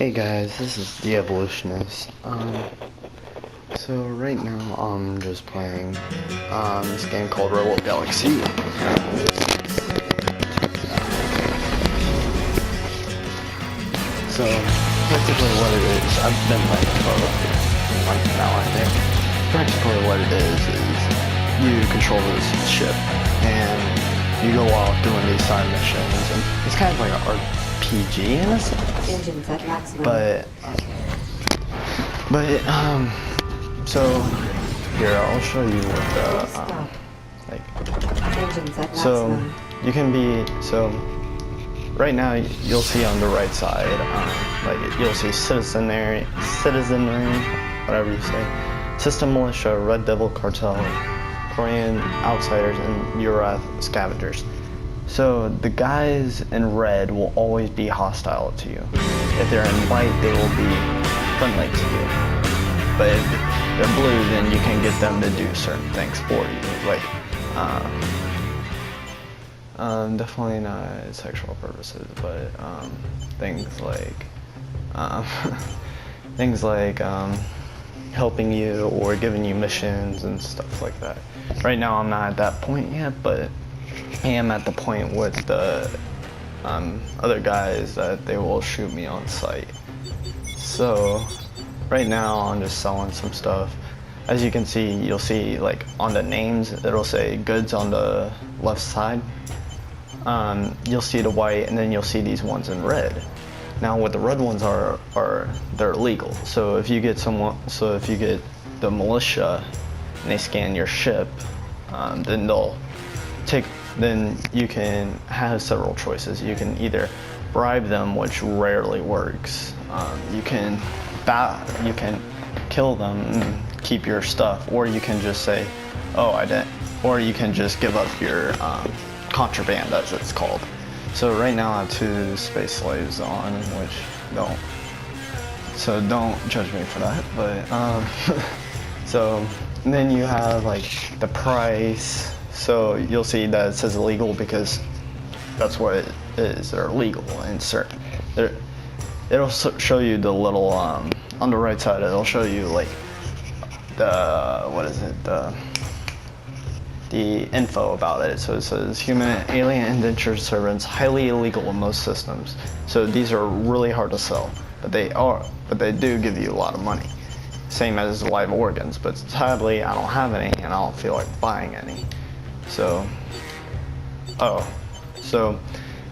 Hey guys, this is The Evolutionist. So right now I'm just playing this game called Rebel Galaxy. So practically what it is, I've been playing it for a month now, I think. Practically what it is you control this ship and you go off doing these side missions, and it's kind of like an RPG in a sense. Engines at maximum. So here I'll show you what the Engines at so maximum. you can be right now you'll see on the right side you'll see citizenry, whatever you say, system militia, Red Devil cartel, Korean outsiders, and Urath scavengers. So the guys in red will always be hostile to you. If they're in white, they will be friendly to you. But if they're blue, then you can get them to do certain things for you. Like, definitely not sexual purposes, but things like helping you or giving you missions and stuff like that. Right now, I'm not at that point yet, but I am at the point with the other guys that they will shoot me on sight. So right now I'm just selling some stuff. As you can see, you'll see like on the names it'll say goods on the left side. You'll see the white, and then you'll see these ones in red. Now what the red ones are they're illegal. So if you get the militia and they scan your ship, then you can have several choices. You can either bribe them, which rarely works. You can kill them and keep your stuff, or you can just say, "Oh, I didn't," or you can just give up your contraband, as it's called. So right now I have 2 space slaves on, which don't judge me for that. But so and then you have like the price. So you'll see that it says illegal because that's what it is. They're illegal and certain. It'll show you the little on the right side. It'll show you like the info about it. So it says human, alien, indentured servants, highly illegal in most systems. So these are really hard to sell, but they do give you a lot of money. Same as live organs, but sadly I don't have any and I don't feel like buying any. So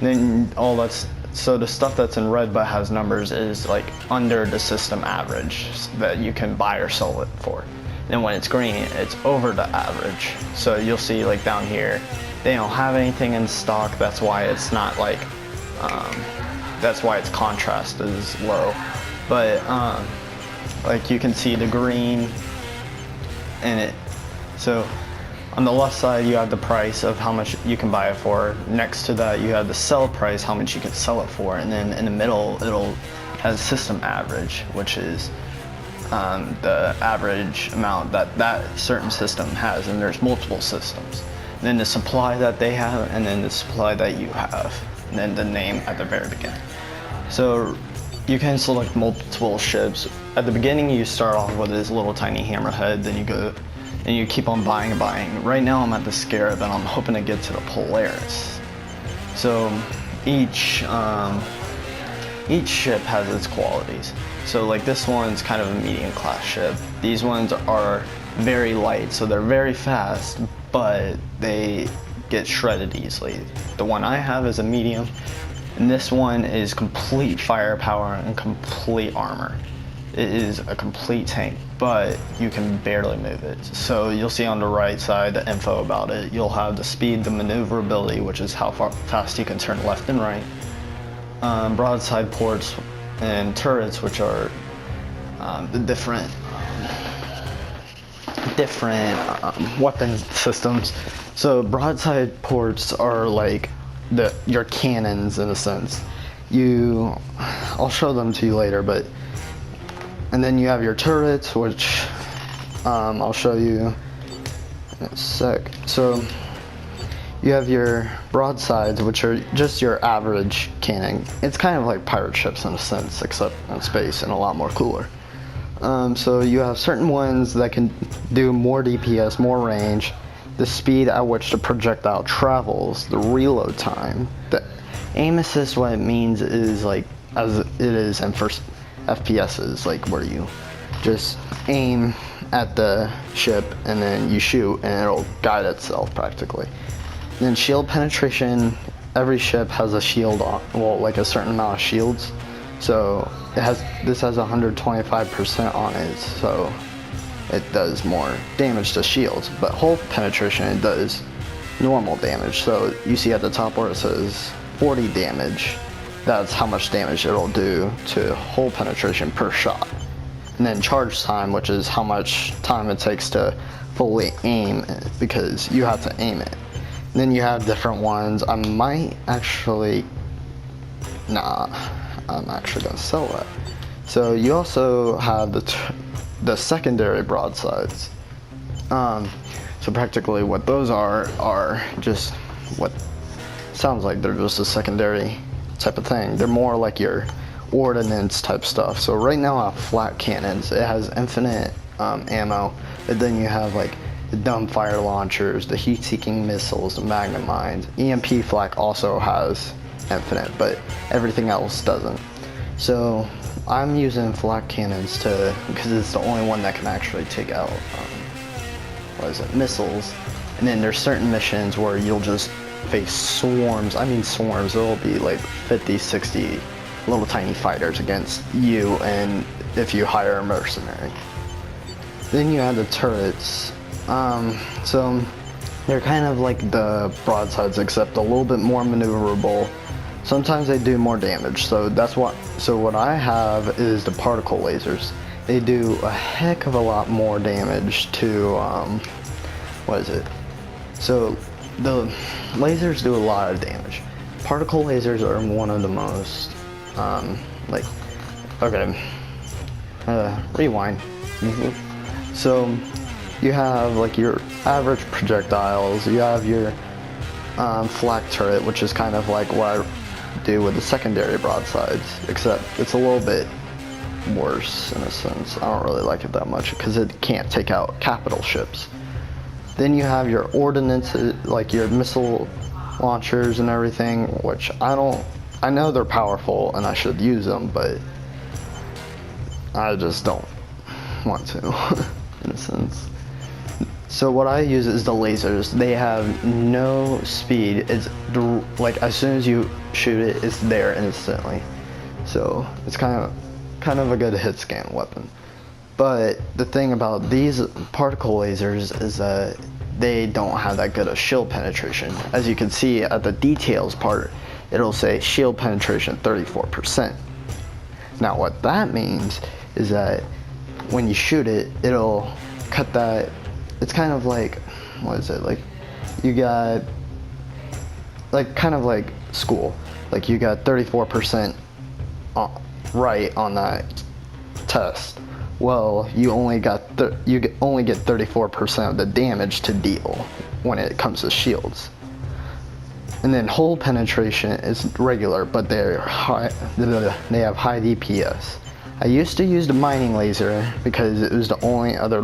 then the stuff that's in red but has numbers is like under the system average that you can buy or sell it for. Then when it's green, it's over the average. So you'll see like down here, they don't have anything in stock. That's why it's not like, that's why its contrast is low. But like you can see the green in it. So on the left side, you have the price of how much you can buy it for. Next to that, you have the sell price, how much you can sell it for. And then in the middle, it'll have system average, which is the average amount that certain system has. And there's multiple systems. And then the supply that they have, and then the supply that you have, and then the name at the very beginning. So you can select multiple ships. At the beginning, you start off with this little tiny hammerhead, then you go and you keep on buying and buying. Right now I'm at the Scarab and I'm hoping to get to the Polaris. So each ship has its qualities. So like this one's kind of a medium class ship. These ones are very light, so they're very fast, but they get shredded easily. The one I have is a medium, and this one is complete firepower and complete armor. It is a complete tank, but you can barely move it. So you'll see on the right side the info about it. You'll have the speed, the maneuverability, which is how fast you can turn left and right. Broadside ports and turrets, which are the different weapon systems. So broadside ports are like your cannons in a sense. I'll show them to you later, but. And then you have your turrets, which I'll show you in a sec. So you have your broadsides, which are just your average cannon. It's kind of like pirate ships in a sense, except in space and a lot more cooler. So you have certain ones that can do more DPS, more range, the speed at which the projectile travels, the reload time. The aim assist, what it means is like, as it is in first FPSs, like where you just aim at the ship and then you shoot and it'll guide itself practically. Then shield penetration, every ship has a shield on, well, like a certain amount of shields. So this has 125% on it, so it does more damage to shields. But hull penetration, it does normal damage. So you see at the top where it says 40 damage, that's how much damage it'll do to hull penetration per shot. And then charge time, which is how much time it takes to fully aim, because you have to aim it. And then you have different ones. I'm actually gonna sell that. So you also have the secondary broadsides. So practically what those are just what sounds like they're just a secondary type of thing. They're more like your ordnance type stuff. So right now I have flat cannons. It has infinite ammo, but then you have like the dumbfire launchers, the heat-seeking missiles, the magnum mines. EMP flak also has infinite, but everything else doesn't. So I'm using flak cannons because it's the only one that can actually take out missiles. And then there's certain missions where you'll just face swarms. I mean swarms. It'll be like 50, 60 little tiny fighters against you, and if you hire a mercenary. Then you have the turrets. So they're kind of like the broadsides, except a little bit more maneuverable. Sometimes they do more damage, so what I have is the particle lasers. They do a heck of a lot more damage to, So the lasers do a lot of damage. Particle lasers are one of the most, rewind. So you have like your average projectiles, you have your flak turret, which is kind of like what I do with the secondary broadsides, except it's a little bit worse in a sense. I don't really like it that much because it can't take out capital ships. Then you have your ordnance, like your missile launchers and everything, which I know they're powerful and I should use them, but I just don't want to in a sense. So what I use is the lasers. They have no speed. It's like as soon as you shoot it, it's there instantly. So it's kind of a good hit scan weapon. But the thing about these particle lasers is that they don't have that good of shield penetration. As you can see at the details part, it'll say shield penetration 34%. Now what that means is that when you shoot it, it'll cut that. It's kind of like, like you got, like kind of like school. Like you got 34% right on that test. Well, you only get 34% of the damage to deal when it comes to shields. And then hull penetration is regular, but they have high DPS. I used to use the mining laser because it was the only other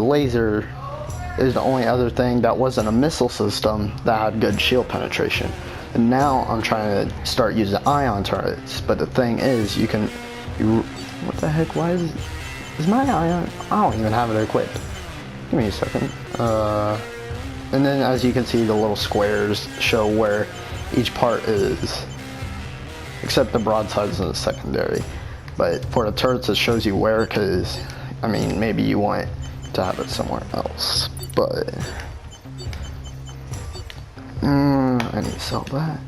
thing that wasn't a missile system that had good shield penetration. And now I'm trying to start using ion turrets, but the thing is, what the heck, why is my ion, I don't even have it equipped. Give me a second. And then as you can see, the little squares show where each part is, except the broadsides and the secondary. But for the turrets, it shows you where, because, I mean, maybe you want to have it somewhere else. But, I need to sell that.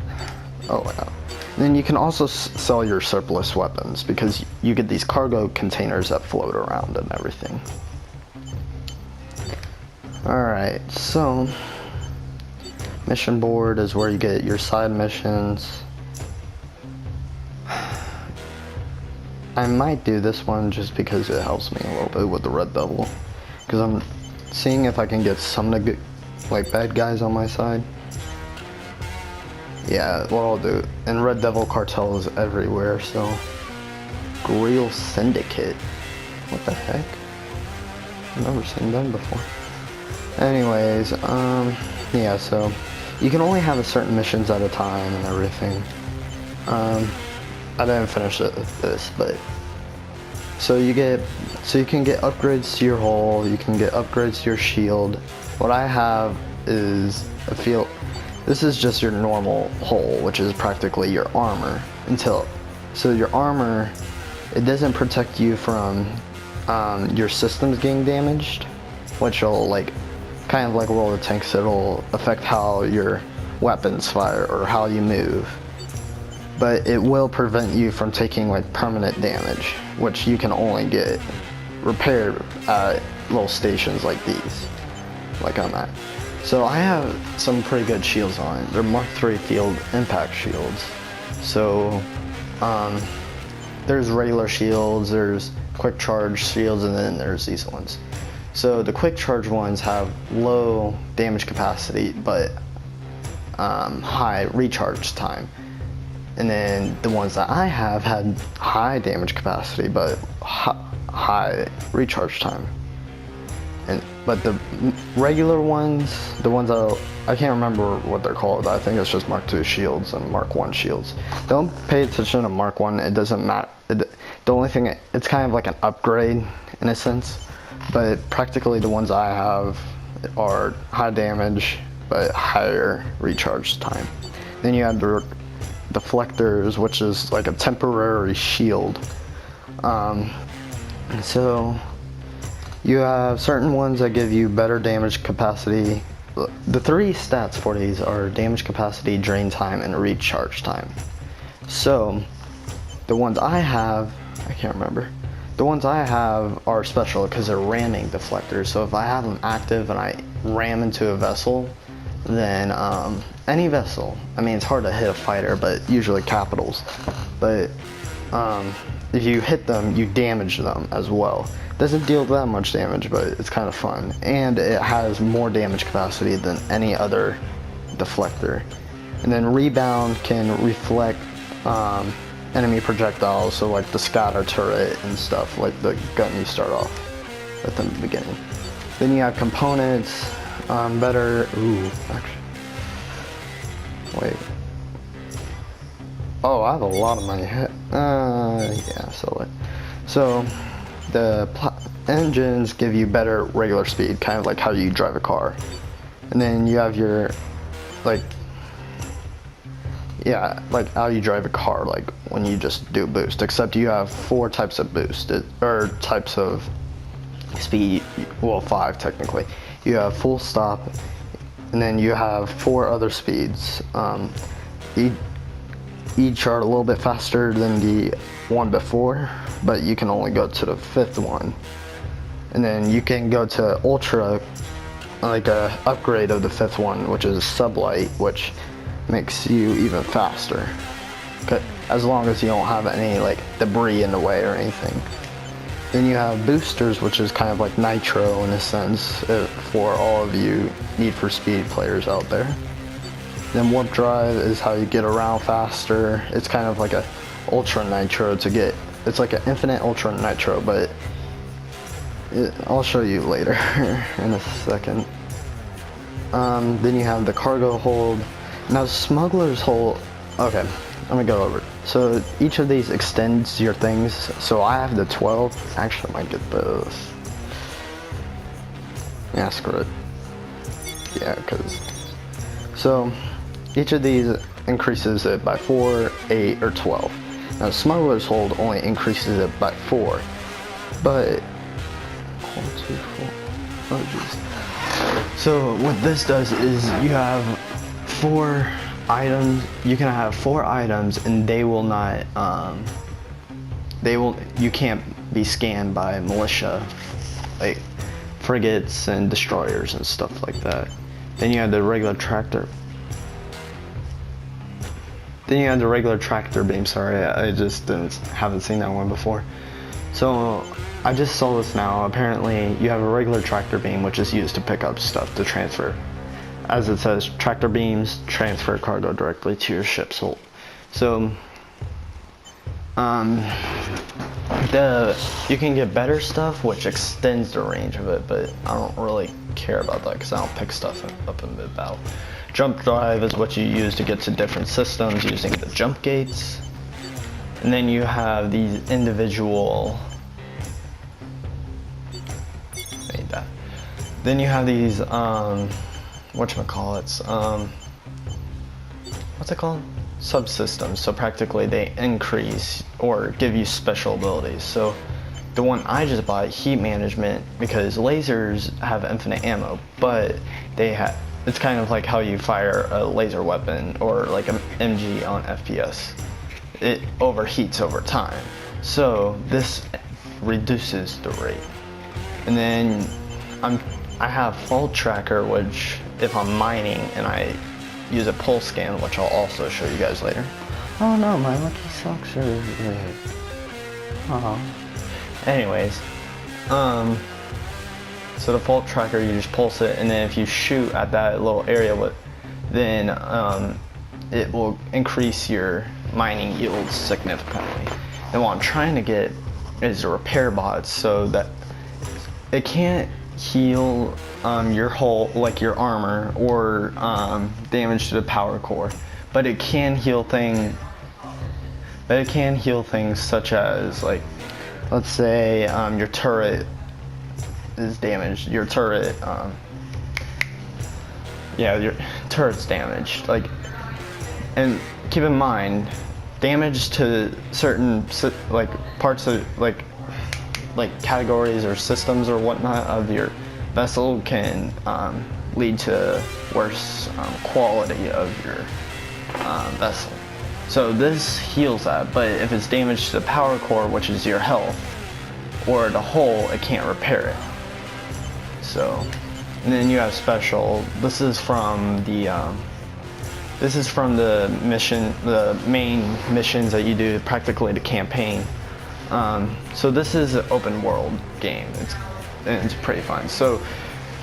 Oh, wow. Then you can also sell your surplus weapons, because you get these cargo containers that float around and everything. Alright, so mission board is where you get your side missions. I might do this one just because it helps me a little bit with the Red Devil, because I'm seeing if I can get some like bad guys on my side. Yeah, well, I'll do. And Red Devil Cartel is everywhere, so. Grail Syndicate. What the heck? I've never seen them before. Anyways, yeah, so you can only have a certain missions at a time and everything. I didn't finish this, but so you can get upgrades to your hull, you can get upgrades to your shield. What I have is a field. This is just your normal hull, which is practically your armor. So your armor, it doesn't protect you from your systems getting damaged, which will like kind of like World of Tanks. It'll affect how your weapons fire or how you move, but it will prevent you from taking like permanent damage, which you can only get repaired at little stations like these, like on that. So I have some pretty good shields on. They're Mark III field impact shields. So there's regular shields, there's quick charge shields, and then there's these ones. So the quick charge ones have low damage capacity but high recharge time. And then the ones that I have had high damage capacity but high recharge time. But the regular ones, the ones I can't remember what they're called. I think it's just Mark II shields and Mark I shields. Don't pay attention to Mark I. It doesn't matter. The only thing, it's kind of like an upgrade in a sense. But practically the ones I have are high damage but higher recharge time. Then you have the deflectors, which is like a temporary shield. So you have certain ones that give you better damage capacity. The three stats for these are damage capacity, drain time, and recharge time. So the ones I have, I can't remember. The ones I have are special because they're ramming deflectors. So if I have them active and I ram into a vessel, then any vessel, I mean, it's hard to hit a fighter, but usually capitals. But if you hit them, you damage them as well. Doesn't deal that much damage, but it's kind of fun. And it has more damage capacity than any other deflector. And then rebound can reflect enemy projectiles, so like the scatter turret and stuff, like the gun you start off with in the beginning. Then you have components, better, actually, wait. Oh, I have a lot of money. Yeah, so the engines give you better regular speed, kind of like how you drive a car. And then you have your, like how you drive a car, like when you just do boost, except you have 4 types of boost, or types of speed, well 5 technically. You have full stop, and then you have 4 other speeds. Each are a little bit faster than the one before, but you can only go to the 5th one. And then you can go to ultra, like a upgrade of the 5th one, which is sublight, which makes you even faster, as long as you don't have any like debris in the way or anything. Then you have boosters, which is kind of like nitro in a sense, for all of you Need for Speed players out there. Then warp drive is how you get around faster. It's kind of like a ultra nitro to get. It's like an infinite ultra nitro, but I'll show you later in a second. Then you have the cargo hold. Now smuggler's hold, okay, let me go over it. So each of these extends your things. So I have the 12, actually I might get those. Yeah, screw it. Yeah, so each of these increases it by 4, 8, or 12. Now smuggler's hold only increases it by 4, but 1, 2, 4, oh jeez. So what this does is you have 4 items. You can have 4 items, and they will not. You can't be scanned by militia, like frigates and destroyers and stuff like that. Then you have the regular tractor. Beam. Sorry, I just haven't seen that one before. So I just saw this now. Apparently, you have a regular tractor beam, which is used to pick up stuff to transfer. as it says, tractor beams transfer cargo directly to your ship's hold. So, you can get better stuff which extends the range of it, but I don't really care about that because I don't pick stuff up in mid-battle. Jump drive is what you use to get to different systems using the jump gates. And then you have these individual... Made that. Then you have these, whatchamacallits, what's it called? Subsystems. So practically they increase or give you special abilities. So the one I just bought, heat management, because lasers have infinite ammo, but they have, it's kind of like how you fire a laser weapon or like an MG on FPS. It overheats over time. So this reduces the rate. And then I have fault tracker, which if I'm mining and I use a pulse scan, which I'll also show you guys later. Oh no, my lucky socks are red. Oh. Anyways, so the fault tracker, you just pulse it, and then if you shoot at that little area, then it will increase your mining yields significantly. And what I'm trying to get is a repair bot so that it can't heal your hull, like your armor, or damage to the power core, but it can heal things. But it can heal things such as, like, let's say your turret is damaged. Your turret, yeah, your turret's damaged. Like, and keep in mind, damage to certain like parts of like categories or systems or whatnot of your vessel can lead to worse quality of your vessel. So this heals that, but if it's damaged to the power core, which is your health, or the hull, it can't repair it. So, and then you have special. This is from the mission, the main missions that you do, practically the campaign. So this is an open world game. It's pretty fun. So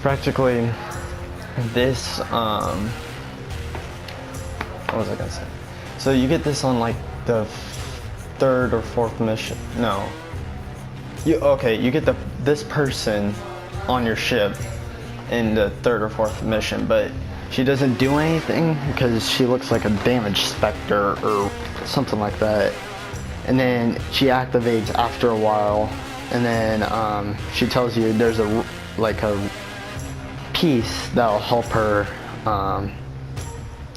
practically this, what was I gonna say? So you get this on like the third or fourth mission. No. You get this person on your ship in the third or fourth mission, but she doesn't do anything because she looks like a damaged specter or something like that. And then she activates after a while, and then she tells you there's a piece that'll help her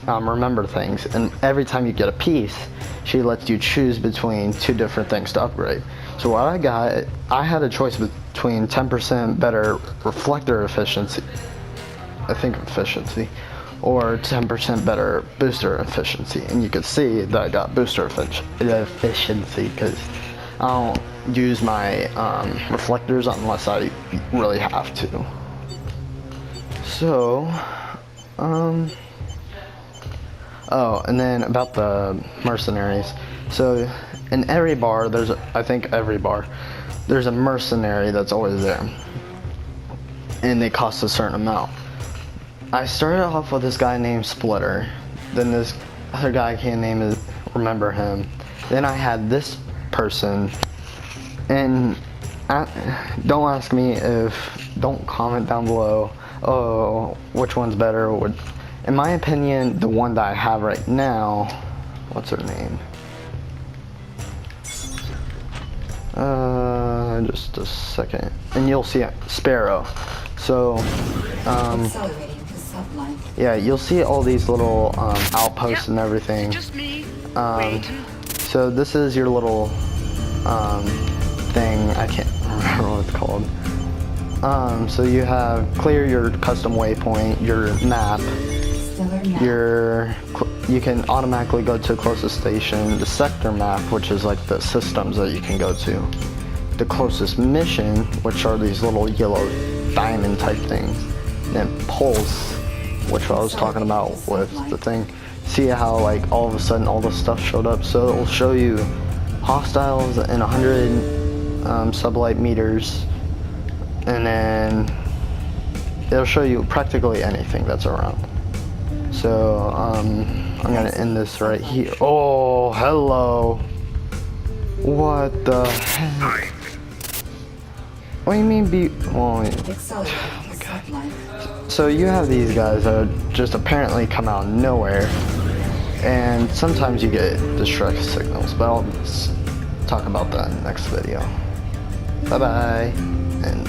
remember things. And every time you get a piece, she lets you choose between two different things to upgrade. So what I got, I had a choice between 10% better reflector efficiency, or 10% better booster efficiency. And you can see that I got booster efficiency because I don't use my reflectors unless I really have to. So, oh, and then about the mercenaries. So in every bar, there's a mercenary that's always there, and they cost a certain amount. I started off with this guy named Splitter, then this other guy I can't remember him. Then I had this person, and don't ask me don't comment down below, oh, which one's better. In my opinion, the one that I have right now, what's her name? Just a second, and you'll see it, Sparrow. So, yeah, you'll see all these little outposts and everything. Just me. So this is your little thing. I can't remember what it's called. So you have clear your custom waypoint, your map. You can automatically go to the closest station, the sector map, which is like the systems that you can go to, the closest mission, which are these little yellow diamond type things, then pulse, which I was talking about with the thing. See how like all of a sudden all this stuff showed up? So it'll show you hostiles in 100 sublight meters, and then it'll show you practically anything that's around. So, I'm gonna end this right here. Oh, hello. What the heck? What do you mean well, so you have these guys that just apparently come out of nowhere, and sometimes you get distress signals, but I'll talk about that in the next video. Bye bye, and